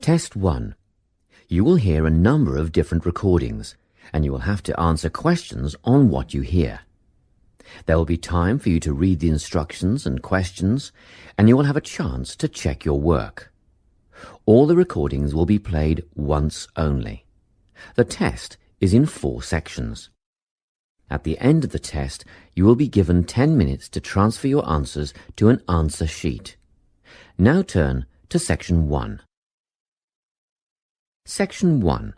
Test 1. You will hear a number of different recordings, and you will have to answer questions on what you hear. There will be time for you to read the instructions and questions, and you will have a chance to check your work. All the recordings will be played once only. The test is in 4 sections. At the end of the test, you will be given 10 minutes to transfer your answers to an answer sheet. Now turn to Section 1. Section 1.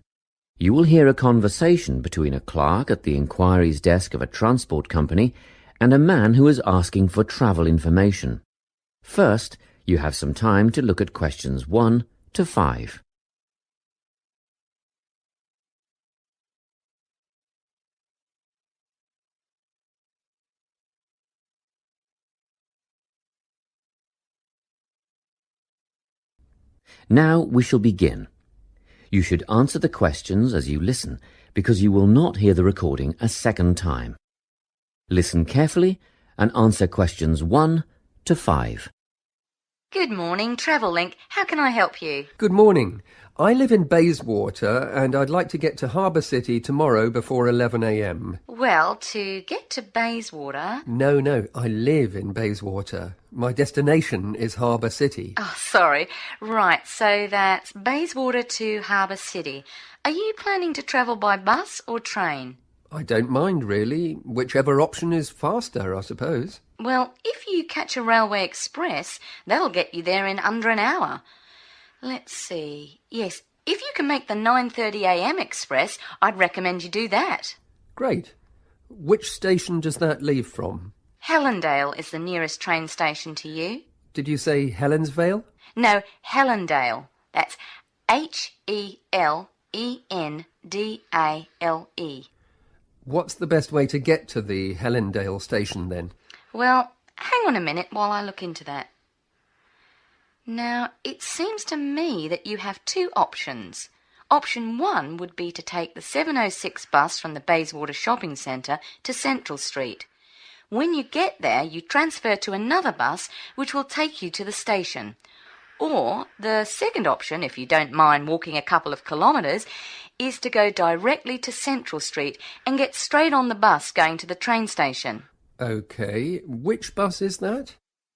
You will hear a conversation between a clerk at the inquiries desk of a transport company and a man who is asking for travel information. First, you have some time to look at questions 1 to 5. Now we shall begin. You should answer the questions as you listen, because you will not hear the recording a second time. Listen carefully and answer questions 1 to 5. Good morning, Travel Link. How can I help you? Good morning. I live in Bayswater and I'd like to get to Harbour City tomorrow before 11 a.m. Well, to get to Bayswater... No, I live in Bayswater. My destination is Harbour City. Oh, sorry. Right, so that's Bayswater to Harbour City. Are you planning to travel by bus or train? I don't mind, really. Whichever option is faster, I suppose. Well, if you catch a railway express, that'll get you there in under an hour. Let's see. Yes, if you can make the 9:30 a.m. express, I'd recommend you do that. Great. Which station does that leave from? Helendale is the nearest train station to you. Did you say Helensvale? No, Helendale. That's Helendale. What's the best way to get to the Helendale station then? Well, hang on a minute while I look into that. Now, it seems to me that you have 2 options. Option 1 would be to take the 7:06 bus from the Bayswater Shopping Centre to Central Street. When you get there, you transfer to another bus which will take you to the station. Or the second option, if you don't mind walking a couple of kilometres, is to go directly to Central Street and get straight on the bus going to the train station. OK. Which bus is that?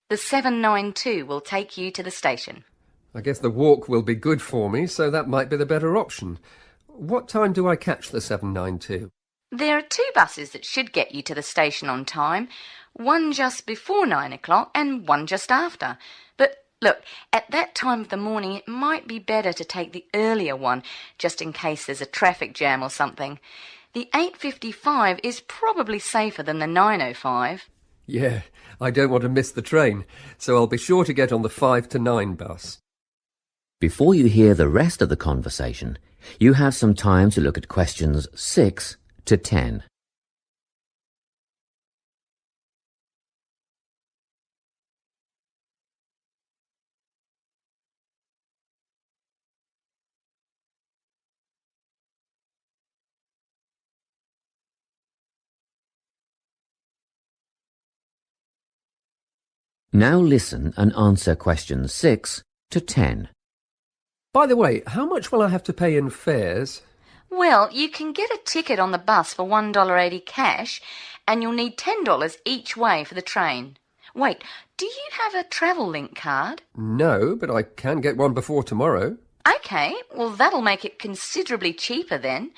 The 792 will take you to the station. I guess the walk will be good for me, so that might be the better option. What time do I catch the 792? There are 2 buses that should get you to the station on time, one just before 9 o'clock and one just after. But look, at that time of the morning it might be better to take the earlier one, just in case there's a traffic jam or something. The 8:55 is probably safer than the 9:05. Yeah, I don't want to miss the train, so I'll be sure to get on the 5 to 9 bus. Before you hear the rest of the conversation, you have some time to look at questions 6 to 10. Now listen and answer questions 6 to 10. By the way, how much will I have to pay in fares? Well, you can get a ticket on the bus for $1.80 cash, and you'll need $10 each way for the train. Wait, do you have a Travel Link card? No, but I can get one before tomorrow. OK, well that'll make it considerably cheaper then.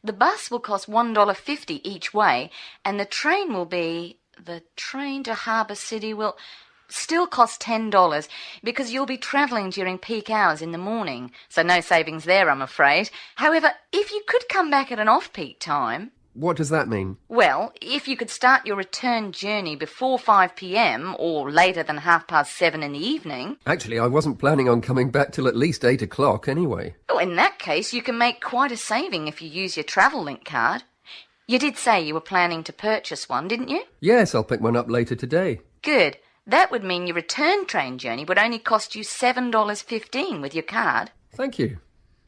The bus will cost $1.50 each way, and the train will be... The train to Harbour City will... still cost $10 because you'll be travelling during peak hours in the morning, so no savings there, I'm afraid. However, if you could come back at an off-peak time... What does that mean? Well, if you could start your return journey before 5 p.m. or later than 7:30 in the evening... Actually, I wasn't planning on coming back till at least 8 o'clock anyway. Oh, in that case, you can make quite a saving if you use your Travel Link card. You did say you were planning to purchase one, didn't you? Yes, I'll pick one up later today. Good. That would mean your return train journey would only cost you $7.15 with your card. Thank you.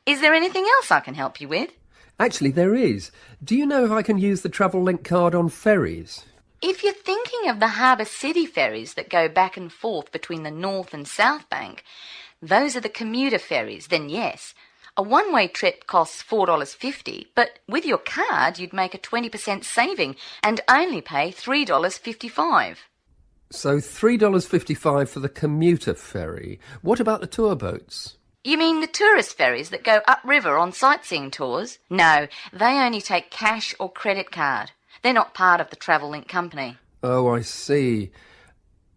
Is there anything else I can help you with? Actually, there is. Do you know if I can use the Travel Link card on ferries? If you're thinking of the Harbour City ferries that go back and forth between the North and South Bank, those are the commuter ferries, then yes. A one-way trip costs $4.50, but with your card you'd make a 20% saving and only pay $3.55. So $3.55 for the commuter ferry. What about the tour boats? You mean the tourist ferries that go upriver on sightseeing tours? No, they only take cash or credit card. They're not part of the Travel Link company. Oh, I see.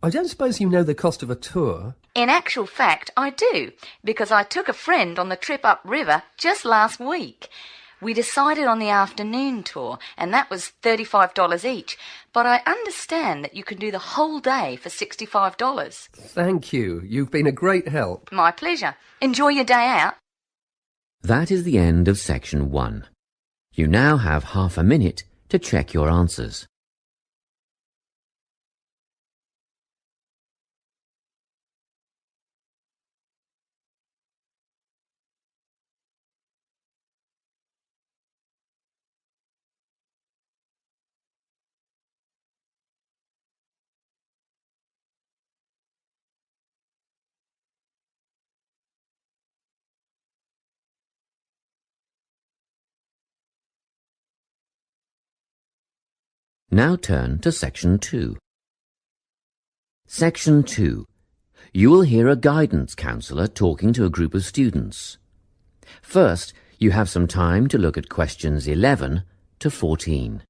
I don't suppose you know the cost of a tour? In actual fact, I do, because I took a friend on the trip upriver just last week. We decided on the afternoon tour, and that was $35 each, but I understand that you can do the whole day for $65. Thank you. You've been a great help. My pleasure. Enjoy your day out. That is the end of section 1. You now have half a minute to check your answers. Now turn to section 2. Section 2. You will hear a guidance counsellor talking to a group of students. First, you have some time to look at questions 11 to 14.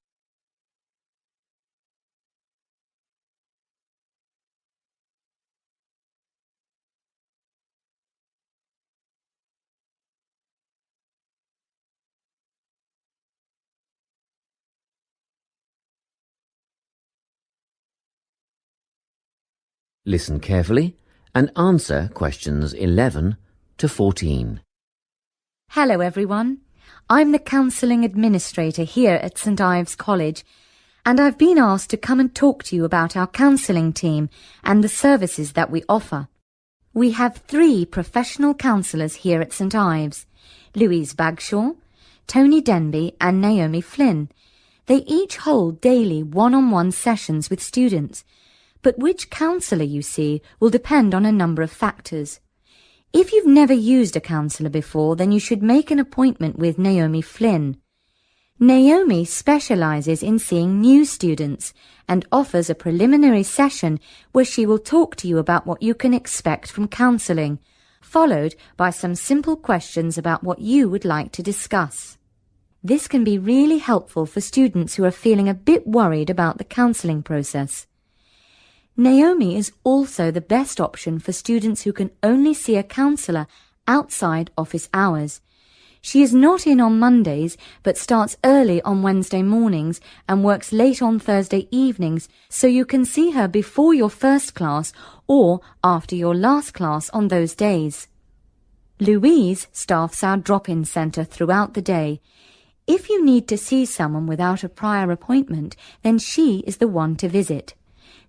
Listen carefully and answer questions 11 to 14. Hello everyone. I'm the Counselling Administrator here at St Ives College, and I've been asked to come and talk to you about our counselling team and the services that we offer. We have 3 professional counsellors here at St Ives, Louise Bagshaw, Tony Denby and Naomi Flynn. They each hold daily one-on-one sessions with students, but which counsellor you see will depend on a number of factors. If you've never used a counsellor before, then you should make an appointment with Naomi Flynn. Naomi specialises in seeing new students and offers a preliminary session where she will talk to you about what you can expect from counselling, followed by some simple questions about what you would like to discuss. This can be really helpful for students who are feeling a bit worried about the counselling process. Naomi is also the best option for students who can only see a counsellor outside office hours. She is not in on Mondays, but starts early on Wednesday mornings and works late on Thursday evenings, so you can see her before your first class or after your last class on those days. Louise staffs our drop-in centre throughout the day. If you need to see someone without a prior appointment, then she is the one to visit.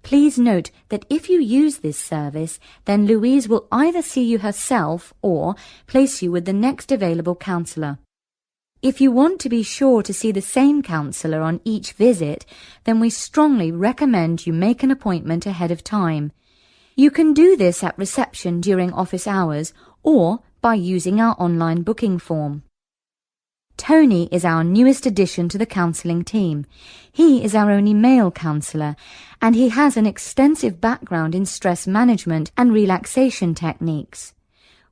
Please note that if you use this service, then Louise will either see you herself or place you with the next available counsellor. If you want to be sure to see the same counsellor on each visit, then we strongly recommend you make an appointment ahead of time. You can do this at reception during office hours or by using our online booking form. Tony is our newest addition to the counselling team. He is our only male counsellor, and he has an extensive background in stress management and relaxation techniques.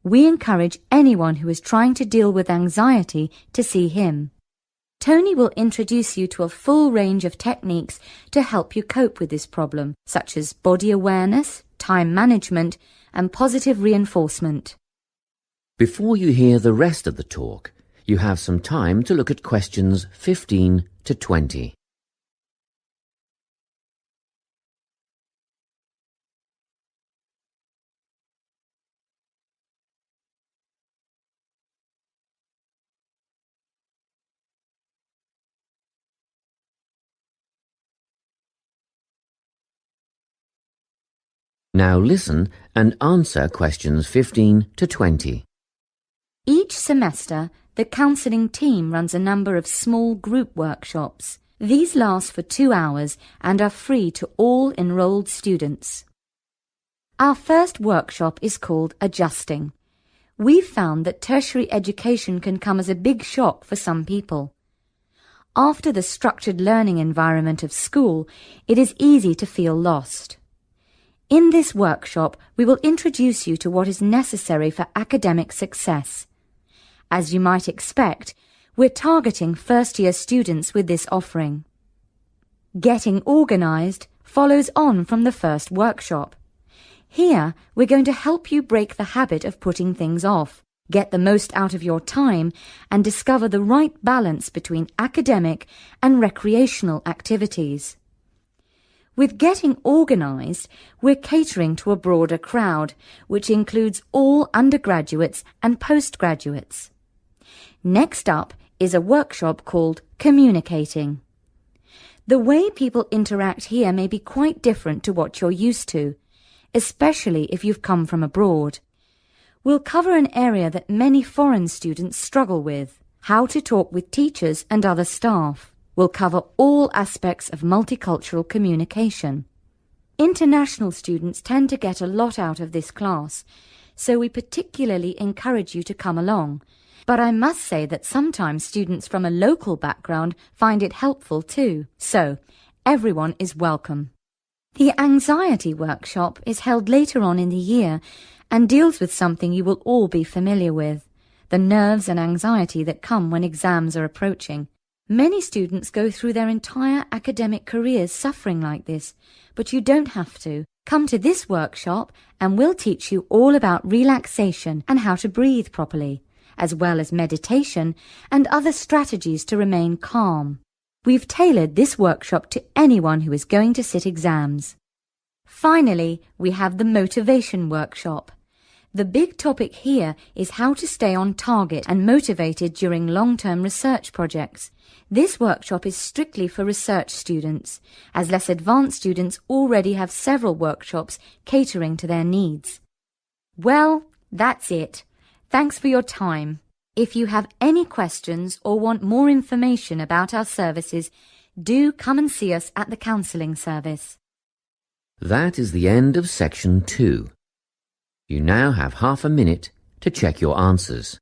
We encourage anyone who is trying to deal with anxiety to see him. Tony will introduce you to a full range of techniques to help you cope with this problem, such as body awareness, time management, and positive reinforcement. Before you hear the rest of the talk, you have some time to look at questions 15 to 20. Now listen and answer questions 15 to 20. Each semester, the counselling team runs a number of small group workshops. These last for 2 hours and are free to all enrolled students. Our first workshop is called Adjusting. We've found that tertiary education can come as a big shock for some people. After the structured learning environment of school, it is easy to feel lost. In this workshop, we will introduce you to what is necessary for academic success. As you might expect, we're targeting first-year students with this offering. Getting organised follows on from the first workshop. Here, we're going to help you break the habit of putting things off, get the most out of your time, and discover the right balance between academic and recreational activities. With Getting Organised, we're catering to a broader crowd, which includes all undergraduates and postgraduates. Next up is a workshop called Communicating. The way people interact here may be quite different to what you're used to, especially if you've come from abroad. We'll cover an area that many foreign students struggle with: how to talk with teachers and other staff. We'll cover all aspects of multicultural communication. International students tend to get a lot out of this class, so we particularly encourage you to come along. But I must say that sometimes students from a local background find it helpful too, so everyone is welcome. The anxiety workshop is held later on in the year and deals with something you will all be familiar with: the nerves and anxiety that come when exams are approaching. Many students go through their entire academic careers suffering like this, but you don't have to. Come to this workshop and we'll teach you all about relaxation and how to breathe properly, as well as meditation and other strategies to remain calm. We've tailored this workshop to anyone who is going to sit exams. Finally, we have the motivation workshop. The big topic here is how to stay on target and motivated during long-term research projects. This workshop is strictly for research students, as less advanced students already have several workshops catering to their needs. Well, that's it. Thanks for your time. If you have any questions or want more information about our services, do come and see us at the counselling service. That is the end of section 2. You now have half a minute to check your answers.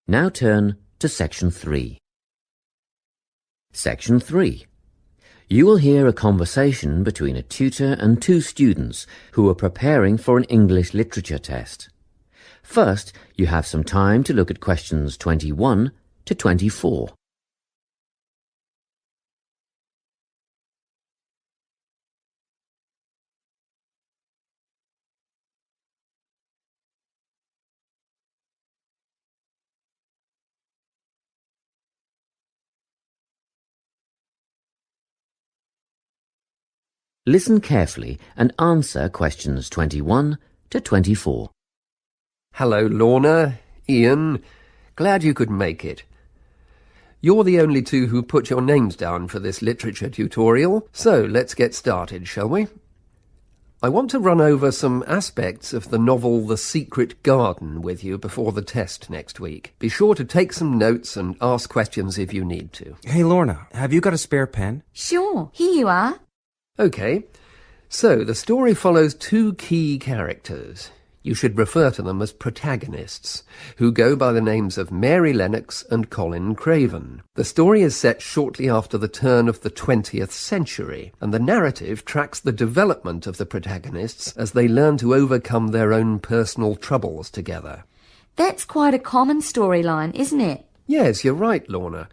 Now turn to Section 3. Section 3. You will hear a conversation between a tutor and two students who are preparing for an English literature test. First, you have some time to look at questions 21 to 24. Listen carefully and answer questions 21 to 24. Hello, Lorna, Ian. Glad you could make it. You're the only two who put your names down for this literature tutorial, so let's get started, shall we? I want to run over some aspects of the novel The Secret Garden with you before the test next week. Be sure to take some notes and ask questions if you need to. Hey, Lorna, have you got a spare pen? Sure, here you are. OK, so the story follows two key characters. You should refer to them as protagonists, who go by the names of Mary Lennox and Colin Craven. The story is set shortly after the turn of the 20th century, and the narrative tracks the development of the protagonists as they learn to overcome their own personal troubles together. That's quite a common storyline, isn't it? Yes, you're right, Lorna.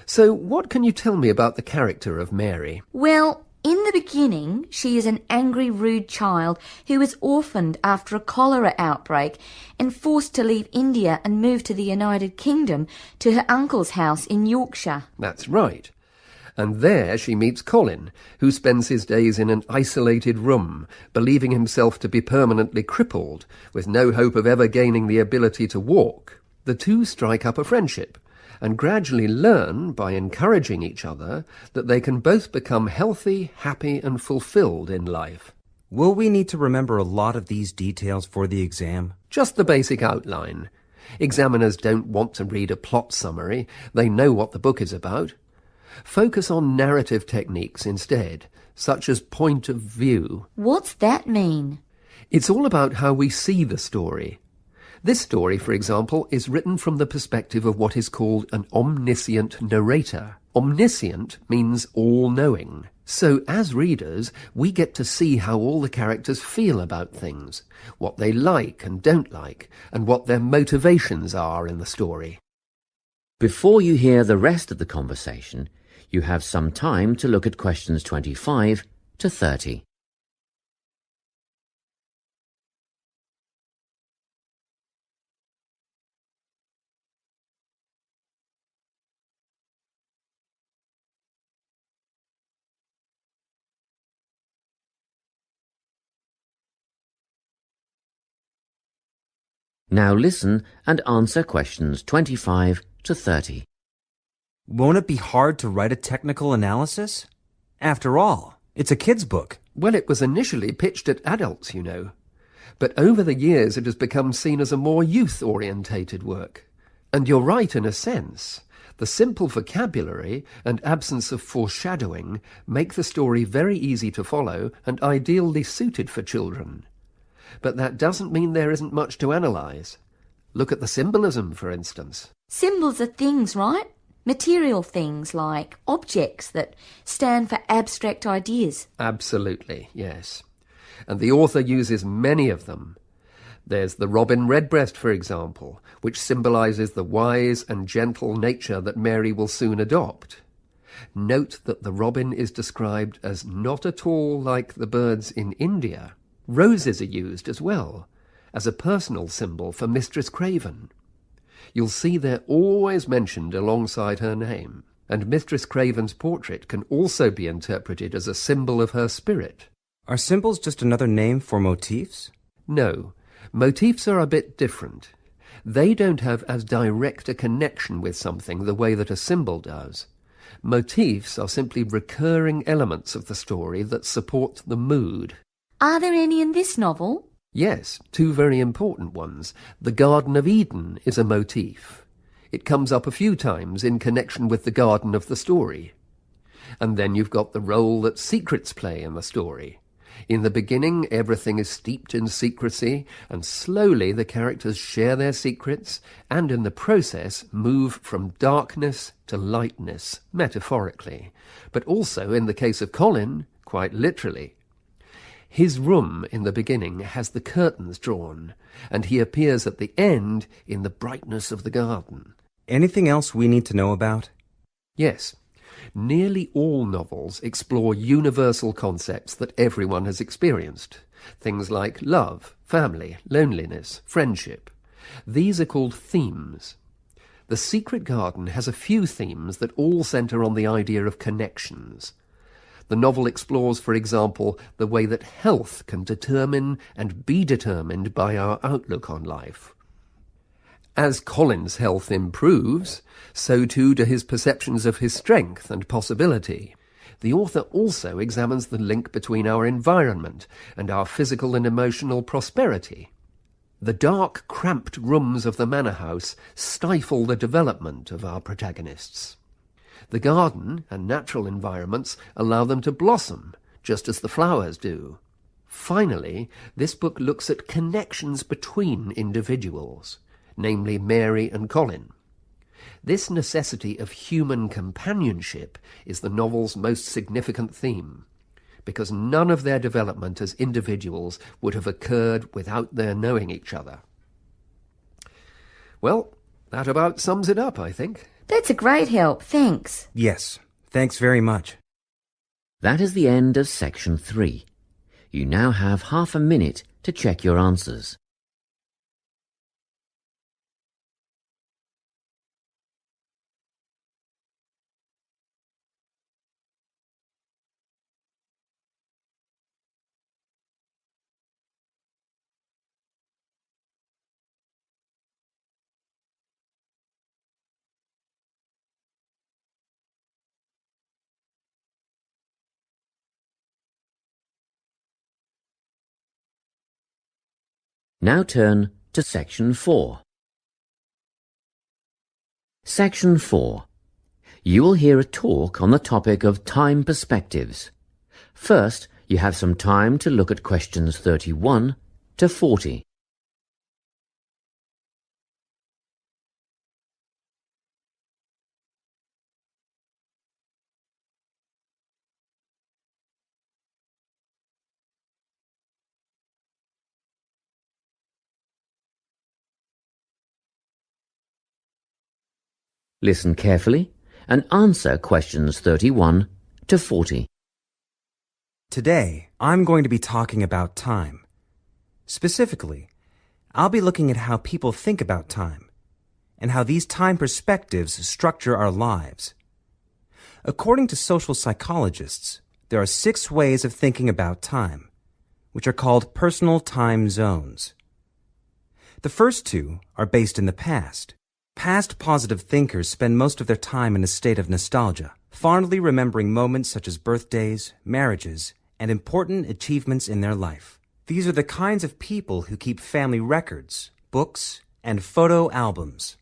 So what can you tell me about the character of Mary? Well, in the beginning, she is an angry, rude child who was orphaned after a cholera outbreak and forced to leave India and move to the United Kingdom to her uncle's house in Yorkshire. That's right. And there she meets Colin, who spends his days in an isolated room, believing himself to be permanently crippled, with no hope of ever gaining the ability to walk. The two strike up a friendship, and gradually learn, by encouraging each other, that they can both become healthy, happy, and fulfilled in life. Will we need to remember a lot of these details for the exam? Just the basic outline. Examiners don't want to read a plot summary. They know what the book is about. Focus on narrative techniques instead, such as point of view. What's that mean? It's all about how we see the story. This story, for example, is written from the perspective of what is called an omniscient narrator. Omniscient means all-knowing. So, as readers, we get to see how all the characters feel about things, what they like and don't like, and what their motivations are in the story. Before you hear the rest of the conversation, you have some time to look at questions 25 to 30. Now listen and answer questions 25 to 30. Won't it be hard to write a technical analysis? After all, it's a kid's book. Well, it was initially pitched at adults, you know. But over the years it has become seen as a more youth-orientated work. And you're right in a sense. The simple vocabulary and absence of foreshadowing make the story very easy to follow and ideally suited for children. But that doesn't mean there isn't much to analyse. Look at the symbolism, for instance. Symbols are things, right? Material things like objects that stand for abstract ideas. Absolutely, yes. And the author uses many of them. There's the robin redbreast, for example, which symbolises the wise and gentle nature that Mary will soon adopt. Note that the robin is described as not at all like the birds in India. Roses are used as well, as a personal symbol for Mistress Craven. You'll see they're always mentioned alongside her name, and Mistress Craven's portrait can also be interpreted as a symbol of her spirit. Are symbols just another name for motifs? No, motifs are a bit different. They don't have as direct a connection with something the way that a symbol does. Motifs are simply recurring elements of the story that support the mood. Are there any in this novel? Yes, two very important ones. The Garden of Eden is a motif. It comes up a few times in connection with the garden of the story. And then you've got the role that secrets play in the story. In the beginning, everything is steeped in secrecy, and slowly the characters share their secrets, and in the process move from darkness to lightness, metaphorically, but also, in the case of Colin, quite literally. His room in the beginning has the curtains drawn, and he appears at the end in the brightness of the garden. Anything else we need to know about? Yes. Nearly all novels explore universal concepts that everyone has experienced. Things like love, family, loneliness, friendship. These are called themes. The Secret Garden has a few themes that all centre on the idea of connections. The novel explores, for example, the way that health can determine and be determined by our outlook on life. As Colin's health improves, so too do his perceptions of his strength and possibility. The author also examines the link between our environment and our physical and emotional prosperity. The dark, cramped rooms of the manor house stifle the development of our protagonists. The garden and natural environments allow them to blossom, just as the flowers do. Finally, this book looks at connections between individuals, namely Mary and Colin. This necessity of human companionship is the novel's most significant theme, because none of their development as individuals would have occurred without their knowing each other. Well, that about sums it up, I think. That's a great help, thanks. Yes, thanks very much. That is the end of section 3. You now have half a minute to check your answers. Now turn to Section 4. Section 4. You will hear a talk on the topic of time perspectives. First, you have some time to look at questions 31 to 40. Listen carefully and answer questions 31 to 40. Today, I'm going to be talking about time. Specifically, I'll be looking at how people think about time and how these time perspectives structure our lives. According to social psychologists, there are 6 ways of thinking about time, which are called personal time zones. The first 2 are based in the past. Past positive thinkers spend most of their time in a state of nostalgia, fondly remembering moments such as birthdays, marriages, and important achievements in their life. These are the kinds of people who keep family records, books, and photo albums.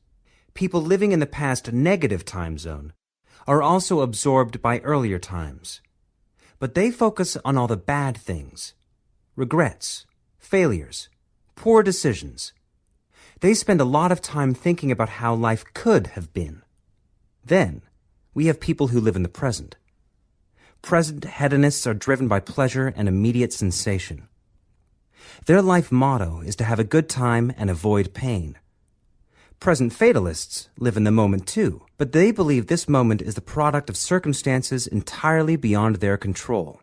People living in the past negative time zone are also absorbed by earlier times, but they focus on all the bad things, regrets, failures, poor decisions. They spend a lot of time thinking about how life could have been. Then, we have people who live in the present. Present hedonists are driven by pleasure and immediate sensation. Their life motto is to have a good time and avoid pain. Present fatalists live in the moment too, but they believe this moment is the product of circumstances entirely beyond their control.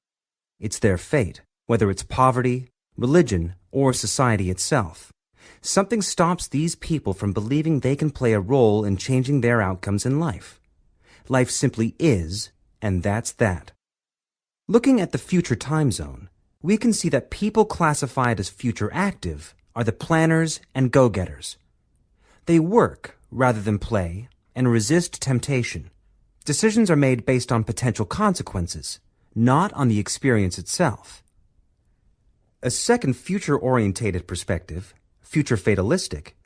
It's their fate, whether it's poverty, religion, or society itself. Something stops these people from believing they can play a role in changing their outcomes in life. Life simply is, and that's that. Looking at the future time zone, we can see that people classified as future active are the planners and go-getters. They work rather than play and resist temptation. Decisions are made based on potential consequences, not on the experience itself. A second future-orientated perspective, future fatalistic,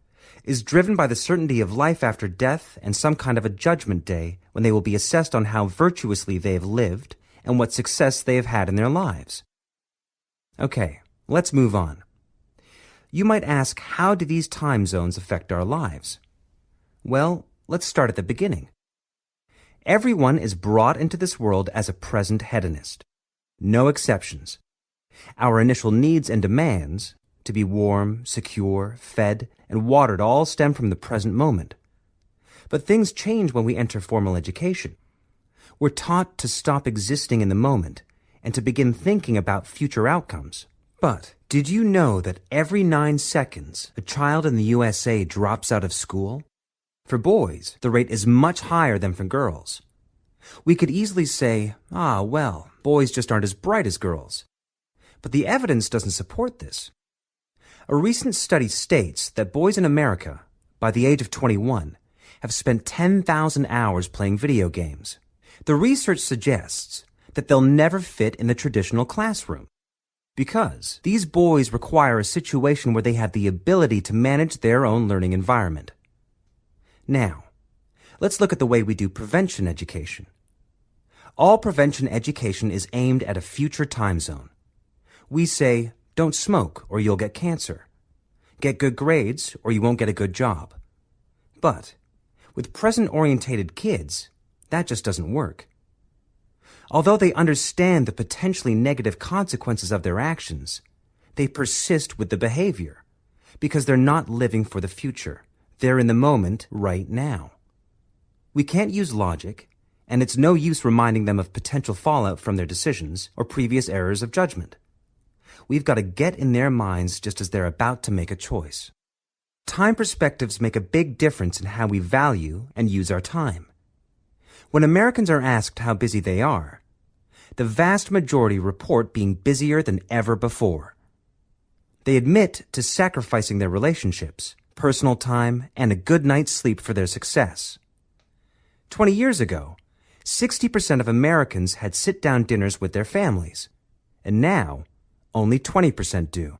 is driven by the certainty of life after death and some kind of a judgment day when they will be assessed on how virtuously they have lived and what success they have had in their lives. Okay, let's move on. You might ask, how do these time zones affect our lives? Well, let's start at the beginning. Everyone is brought into this world as a present hedonist. No exceptions. Our initial needs and demands, to be warm, secure, fed, and watered, all stem from the present moment. But things change when we enter formal education. We're taught to stop existing in the moment and to begin thinking about future outcomes. But did you know that every 9 seconds a child in the USA drops out of school? For boys, the rate is much higher than for girls. We could easily say, well, boys just aren't as bright as girls. But the evidence doesn't support this. A recent study states that boys in America, by the age of 21, have spent 10,000 hours playing video games. The research suggests that they'll never fit in the traditional classroom because these boys require a situation where they have the ability to manage their own learning environment. Now, let's look at the way we do prevention education. All prevention education is aimed at a future time zone. We say, don't smoke or you'll get cancer. Get good grades or you won't get a good job. But with present-orientated kids, that just doesn't work. Although they understand the potentially negative consequences of their actions, they persist with the behavior because they're not living for the future. They're in the moment right now. We can't use logic, and it's no use reminding them of potential fallout from their decisions or previous errors of judgment. We've got to get in their minds just as they're about to make a choice. Time perspectives make a big difference in how we value and use our time. When Americans are asked how busy they are, the vast majority report being busier than ever before. They admit to sacrificing their relationships, personal time, and a good night's sleep for their success. 20 years ago, 60% of Americans had sit-down dinners with their families, and now only 20% do.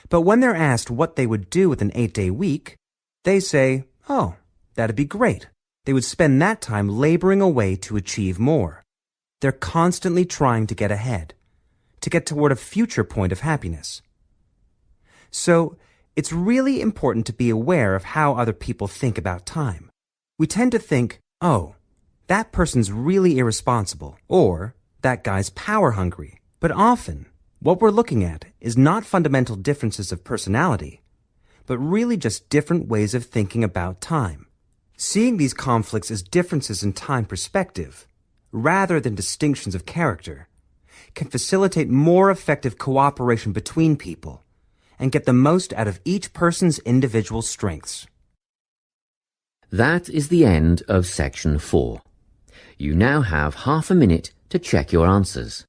But when they're asked what they would do with an 8-day week, they say, oh, that'd be great. They would spend that time laboring away to achieve more. They're constantly trying to get ahead, to get toward a future point of happiness. So, it's really important to be aware of how other people think about time. We tend to think, oh, that person's really irresponsible, or that guy's power hungry. But often, what we're looking at is not fundamental differences of personality, but really just different ways of thinking about time. Seeing these conflicts as differences in time perspective, rather than distinctions of character, can facilitate more effective cooperation between people and get the most out of each person's individual strengths. That is the end of section 4. You now have half a minute to check your answers.